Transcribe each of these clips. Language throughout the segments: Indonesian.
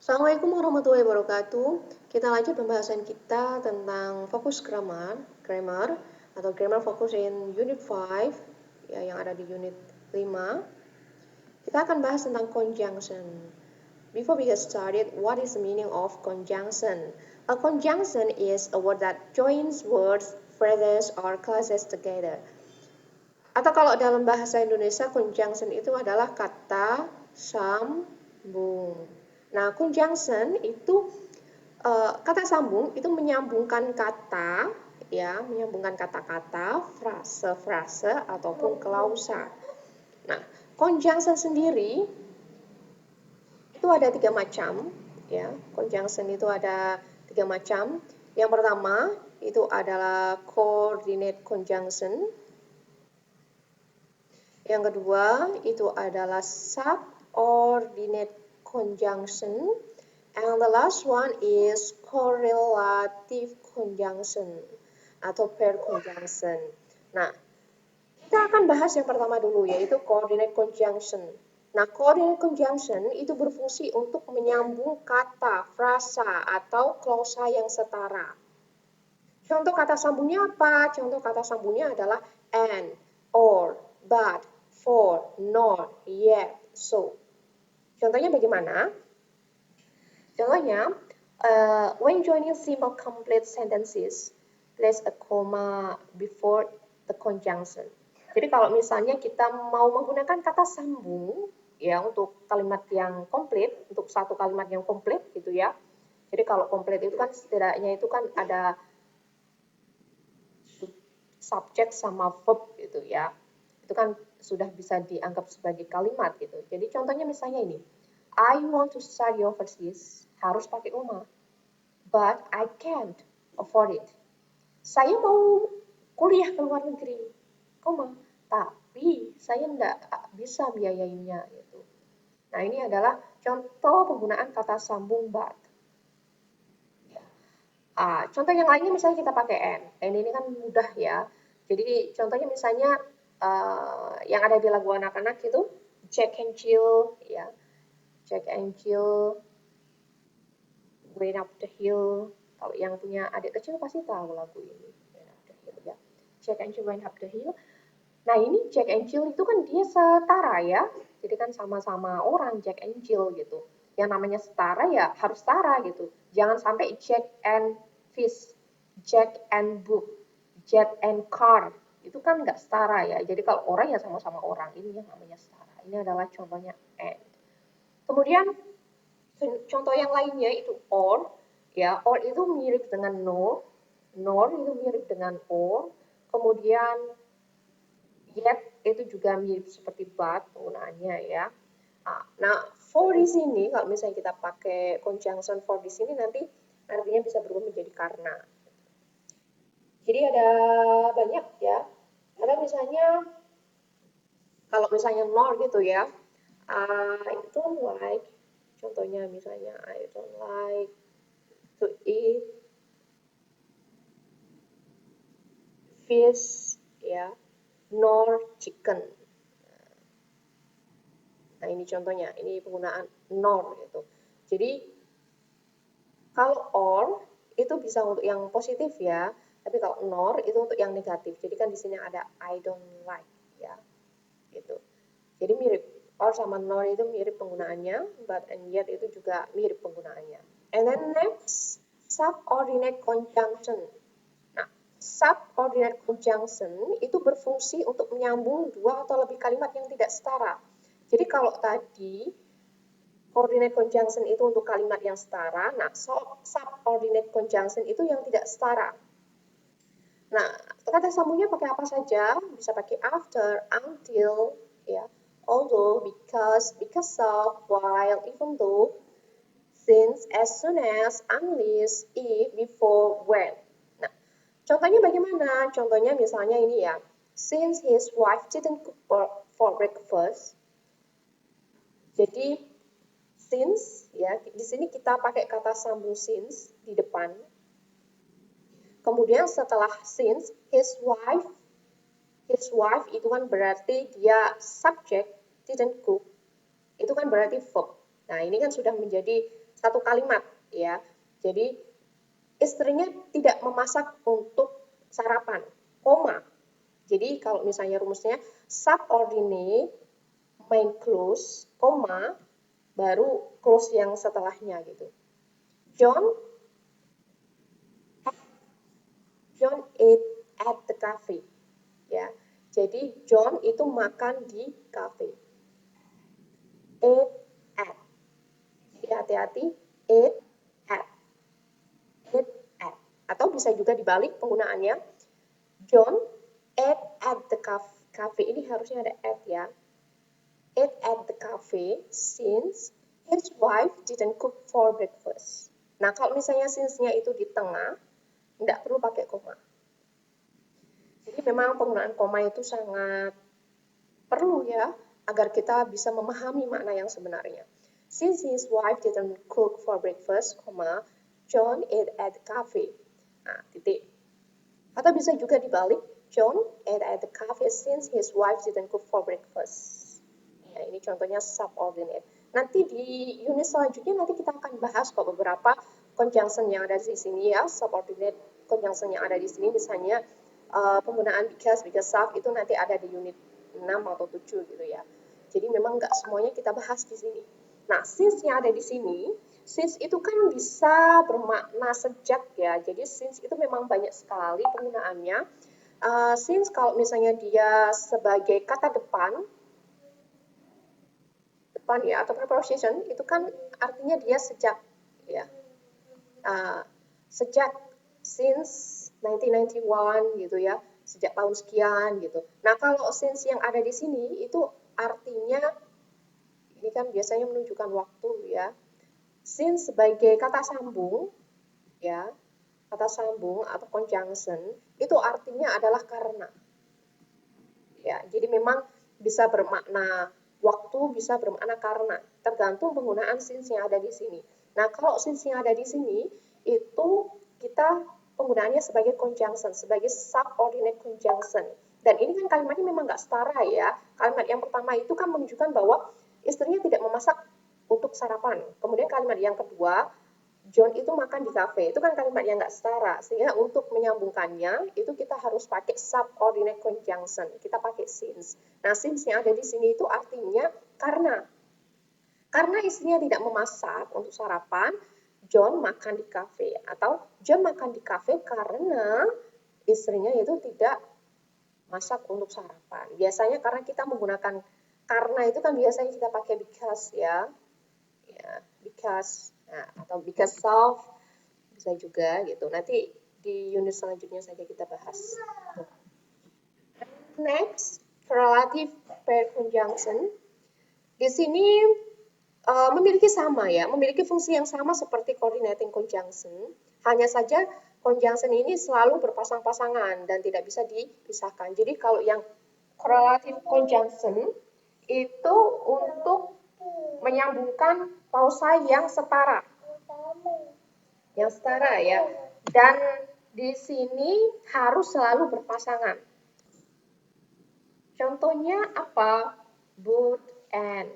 Assalamualaikum warahmatullahi wabarakatuh. Kita lanjut pembahasan kita tentang fokus grammar atau grammar focus in unit 5 ya, yang ada di unit 5. Kita akan bahas tentang conjunction. Before we get started, what is the meaning of conjunction? A conjunction is a word that joins words, phrases, or clauses together. Atau kalau dalam bahasa Indonesia, conjunction itu adalah kata sambung. Nah, conjunction itu kata sambung itu menyambungkan kata, ya, menyambungkan kata-kata, frase-frase ataupun klausa. Nah, conjunction sendiri itu ada 3 macam, ya. Conjunction itu ada 3 macam. Yang pertama itu adalah coordinate conjunction. Yang kedua itu adalah subordinate conjunction. And the last one is correlative conjunction atau pair conjunction. Nah, kita akan bahas yang pertama dulu, yaitu coordinate conjunction. Nah, coordinate conjunction itu berfungsi untuk menyambung kata, frasa, atau klausa yang setara. Contoh kata sambungnya apa? Contoh kata sambungnya adalah and, or, but, for, nor, yet, so. Contohnya bagaimana? Contohnya, when joining simple complete sentences, place a comma before the conjunction. Jadi kalau misalnya kita mau menggunakan kata sambung, ya, untuk kalimat yang komplit, untuk satu kalimat yang komplit gitu ya. Jadi kalau komplit itu kan setidaknya itu kan ada subjek sama verb gitu ya. Itu kan sudah bisa dianggap sebagai kalimat gitu. Jadi contohnya misalnya ini, I want to study overseas, harus pakai koma. But I can't afford it. Saya mau kuliah ke luar negeri, koma. Tapi saya tidak bisa biayainya gitu. Nah, ini adalah contoh penggunaan kata sambung but. Contoh yang lainnya misalnya kita pakai and. And ini kan mudah ya. Jadi contohnya misalnya yang ada di lagu anak-anak itu Jack and Jill ya. Jack and Jill Went Up the Hill. Kalau yang punya adik kecil pasti tahu lagu ini. Ya. Jack and Jill Went Up the Hill. Nah, ini Jack and Jill itu kan dia setara ya. Jadi kan sama-sama orang Jack and Jill gitu. Yang namanya setara ya harus setara gitu. Jangan sampai Jack and Fish, Jack and Book, Jack and Car. Itu kan nggak setara ya. Jadi kalau orang ya sama-sama orang. Ini yang namanya setara. Ini adalah contohnya and. Kemudian contoh yang lainnya itu or. Ya, or itu mirip dengan nor. Nor itu mirip dengan or. Kemudian yet itu juga mirip seperti but penggunaannya ya. Nah, for di sini kalau misalnya kita pakai conjunction for di sini nanti artinya bisa berubah menjadi karena. Jadi ada banyak ya. Ada misalnya kalau misalnya nor gitu ya. I don't like, contohnya misalnya I don't like to eat fish ya, nor chicken. Nah, ini contohnya, ini penggunaan nor gitu. Jadi kalau or itu bisa untuk yang positif ya, tapi kalau nor itu untuk yang negatif. Jadi kan di sini ada I don't like ya. Gitu. Jadi mirip, or sama nor itu mirip penggunaannya, but and yet itu juga mirip penggunaannya. And then next, subordinate conjunction. Nah, subordinate conjunction itu berfungsi untuk menyambung dua atau lebih kalimat yang tidak setara. Jadi kalau tadi coordinate conjunction itu untuk kalimat yang setara, nah subordinate conjunction itu yang tidak setara. Nah, kata sambungnya pakai apa saja? Bisa pakai after, until, ya, although, because of, while, even though, since, as soon as, unless, if, before, when. Nah, contohnya bagaimana? Contohnya misalnya ini ya, since his wife didn't cook for breakfast. Jadi since ya, di sini kita pakai kata sambung since di depan. Kemudian setelah since, his wife itu kan berarti dia subject, didn't cook. Itu kan berarti verb. Nah, ini kan sudah menjadi satu kalimat ya. Jadi istrinya tidak memasak untuk sarapan, koma. Jadi kalau misalnya rumusnya subordinate main clause, koma, baru clause yang setelahnya gitu. John ate at the cafe. Ya. Jadi John itu makan di cafe. Ate at. Jadi hati-hati, ate at. Ate at. Atau bisa juga dibalik penggunaannya. John ate at the cafe. Ini harusnya ada at ya. Ate at the cafe since his wife didn't cook for breakfast. Nah, kalau misalnya since-nya itu di tengah, tidak perlu pakai koma. Jadi memang penggunaan koma itu sangat perlu ya, agar kita bisa memahami makna yang sebenarnya. Since his wife didn't cook for breakfast, John ate at the cafe. Nah, titik. Atau bisa juga dibalik, John ate at the cafe since his wife didn't cook for breakfast. Ya, ini contohnya subordinate. Nanti di unit selanjutnya nanti kita akan bahas kok beberapa conjunction yang ada di sini ya, subordinate conjunction yang ada di sini, misalnya penggunaan because of itu nanti ada di unit 6 atau 7 gitu ya. Jadi memang nggak semuanya kita bahas di sini. Nah, since yang ada di sini, since itu kan bisa bermakna sejak ya. Jadi since itu memang banyak sekali penggunaannya. Since kalau misalnya dia sebagai kata depan ya, atau preposition itu kan artinya dia sejak ya. Sejak since 1991 gitu ya, sejak tahun sekian gitu. Nah, kalau since yang ada di sini itu artinya ini kan biasanya menunjukkan waktu ya. Since sebagai kata sambung ya, kata sambung atau conjunction itu artinya adalah karena. Ya, jadi memang bisa bermakna waktu, bisa bermakna karena, tergantung penggunaan since yang ada di sini. Nah, kalau since yang ada di sini itu kita penggunaannya sebagai conjunction, sebagai subordinate conjunction. Dan ini kan kalimatnya memang nggak setara ya. Kalimat yang pertama itu kan menunjukkan bahwa istrinya tidak memasak untuk sarapan. Kemudian kalimat yang kedua, John itu makan di kafe, itu kan kalimat yang nggak setara, sehingga untuk menyambungkannya itu kita harus pakai subordinate conjunction, kita pakai since. Nah, since yang ada di sini itu artinya karena istrinya tidak memasak untuk sarapan, John makan di kafe, atau John makan di kafe karena istrinya itu tidak masak untuk sarapan. Biasanya karena kita menggunakan karena itu kan biasanya kita pakai because ya, because. Nah, atau because of bisa juga gitu. Nanti di unit selanjutnya saja kita bahas. Next, correlative pair conjunction. Di sini memiliki sama ya, memiliki fungsi yang sama seperti coordinating conjunction. Hanya saja conjunction ini selalu berpasang-pasangan dan tidak bisa dipisahkan. Jadi kalau yang correlative conjunction itu untuk menyambungkan pausa yang setara. Yang setara ya. Dan di sini harus selalu berpasangan. Contohnya apa? Both and.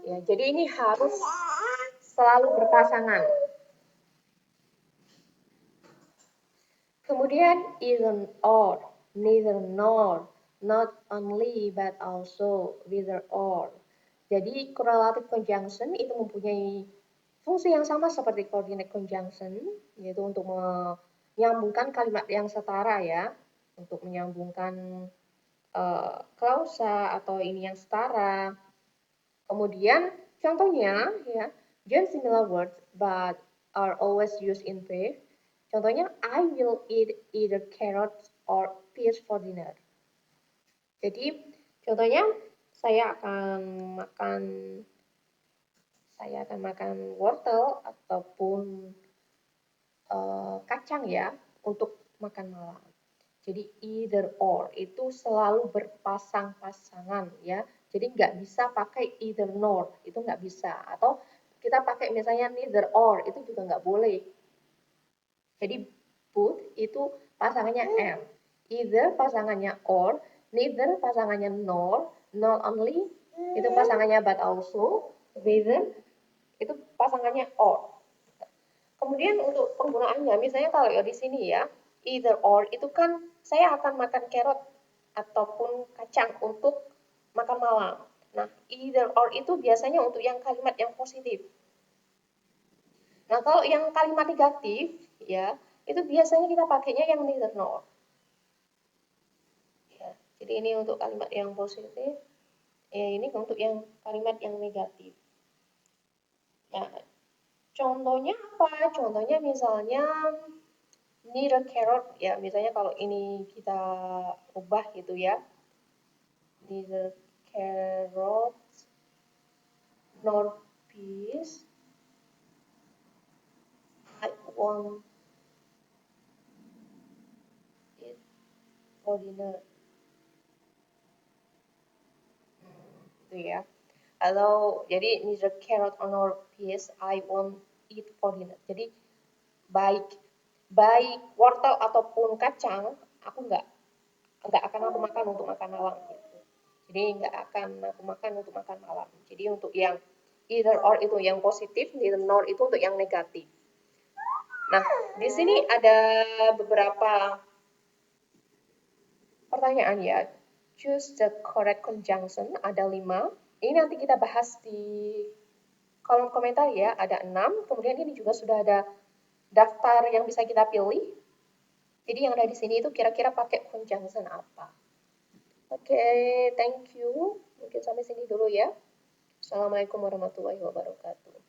Ya, jadi ini harus selalu berpasangan. Kemudian either or, neither nor, not only but also, whether or. Jadi correlative conjunction itu mempunyai fungsi yang sama seperti coordinate conjunction, yaitu untuk menyambungkan kalimat yang setara ya, untuk menyambungkan klausa atau ini yang setara. Kemudian contohnya ya, join similar words but are always used in pair. Contohnya, I will eat either carrots or peas for dinner. Jadi contohnya saya akan makan wortel ataupun kacang ya untuk makan malam. Jadi either or itu selalu berpasang-pasangan ya. Jadi nggak bisa pakai either nor, itu nggak bisa. Atau kita pakai misalnya neither or, itu juga nggak boleh. Jadi both itu pasangannya and. Either pasangannya or, neither pasangannya nor, not only itu pasangannya but also, whether Itu pasangannya or. Kemudian untuk penggunaannya, misalnya kalau di sini ya, either or itu kan saya akan makan carrot ataupun kacang untuk makan malam. Nah, either or itu biasanya untuk yang kalimat yang positif. Nah, kalau yang kalimat negatif, ya, itu biasanya kita pakainya yang neither nor. Ya, jadi ini untuk kalimat yang positif, ya ini untuk yang kalimat yang negatif. Nah, contohnya apa? Contohnya misalnya neither carrot, ya misalnya kalau ini kita ubah gitu ya, neither carrot nor peas, I want it for dinner. Gitu ya. Atau jadi neither carrot nor peas, I won't eat for dinner. Jadi baik baik wortel ataupun kacang, aku nggak akan aku makan untuk makan malam gitu. Jadi nggak akan aku makan untuk makan malam. Jadi untuk yang either or itu yang positif, neither nor itu untuk yang negatif. Nah, di sini ada beberapa pertanyaan ya. Choose the correct conjunction, ada 5. Ini nanti kita bahas di kolom komentar ya, ada 6. Kemudian ini juga sudah ada daftar yang bisa kita pilih. Jadi yang ada di sini itu kira-kira pakai conjunction apa. Oke, thank you. Mungkin sampai sini dulu ya. Assalamualaikum warahmatullahi wabarakatuh.